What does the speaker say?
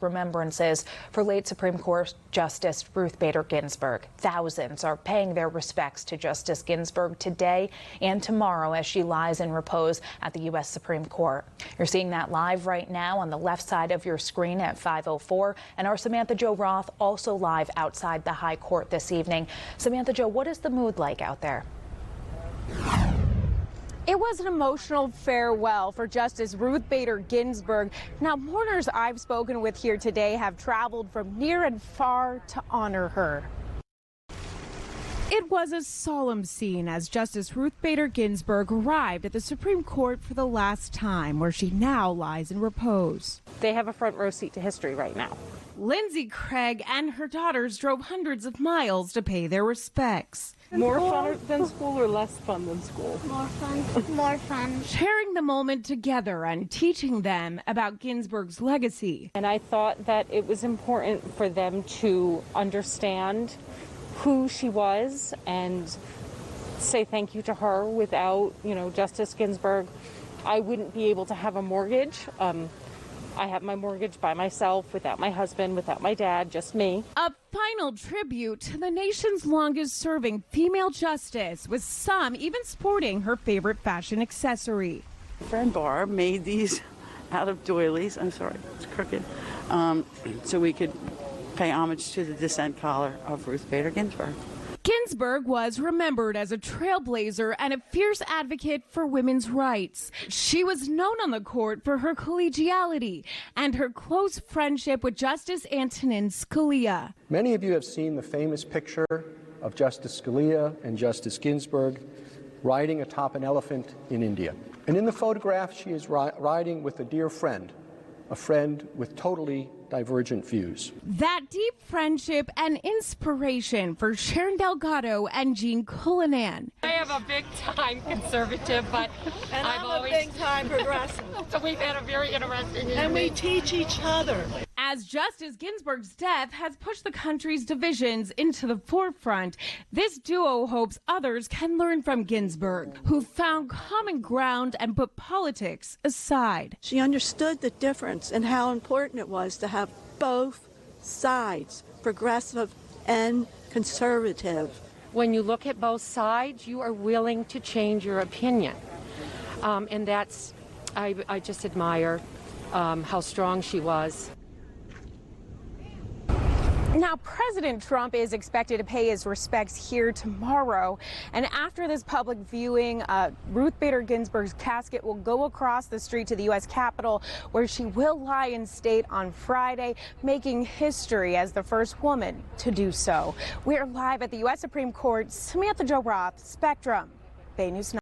Remembrances for late Supreme Court Justice Ruth Bader Ginsburg. Thousands are paying their respects to Justice Ginsburg today and tomorrow as she lies in repose at the U.S. Supreme Court. You're seeing that live right now on the left side of your screen at 5:04, and our Samantha-Jo Roth also live outside the High Court this evening. Samantha-Jo, what is the mood like out there? It was an emotional farewell for Justice Ruth Bader Ginsburg. Now, mourners I've spoken with here today have traveled from near and far to honor her. It was a solemn scene as Justice Ruth Bader Ginsburg arrived at the Supreme Court for the last time, where she now lies in repose. They have a front row seat to history right now. Lindsay Craig and her daughters drove hundreds of miles to pay their respects. More fun than school or less fun than school? More fun. More fun. Sharing the moment together and teaching them about Ginsburg's legacy. And I thought that it was important for them to understand who she was and say thank you to her. Without, Justice Ginsburg, I wouldn't be able to have a mortgage. I have my mortgage by myself, without my husband, without my dad, just me. A final tribute to the nation's longest-serving female justice, with some even sporting her favorite fashion accessory. Friend Barb made these out of doilies. I'm sorry, it's crooked. So we could pay homage to the descent collar of Ruth Bader Ginsburg. Ginsburg was remembered as a trailblazer and a fierce advocate for women's rights. She was known on the court for her collegiality and her close friendship with Justice Antonin Scalia. Many of you have seen the famous picture of Justice Scalia and Justice Ginsburg riding atop an elephant in India. And in the photograph, she is riding with a dear friend, a friend with totally divergent views. That deep friendship and inspiration for Sharon Delgado and Jean Cullinan. I am a big-time conservative, but I'm always a big-time progressive. So we've had a very interesting And we teach each other. As Justice Ginsburg's death has pushed the country's divisions into the forefront, this duo hopes others can learn from Ginsburg, who found common ground and put politics aside. She understood the difference and how important it was to have both sides, progressive and conservative. When you look at both sides, you are willing to change your opinion. And that's, I just admire how strong she was. Now, President Trump is expected to pay his respects here tomorrow. And after this public viewing, Ruth Bader Ginsburg's casket will go across the street to the U.S. Capitol, where she will lie in state on Friday, making history as the first woman to do so. We're live at the U.S. Supreme Court. Samantha-Jo Roth, Spectrum, Bay News 9.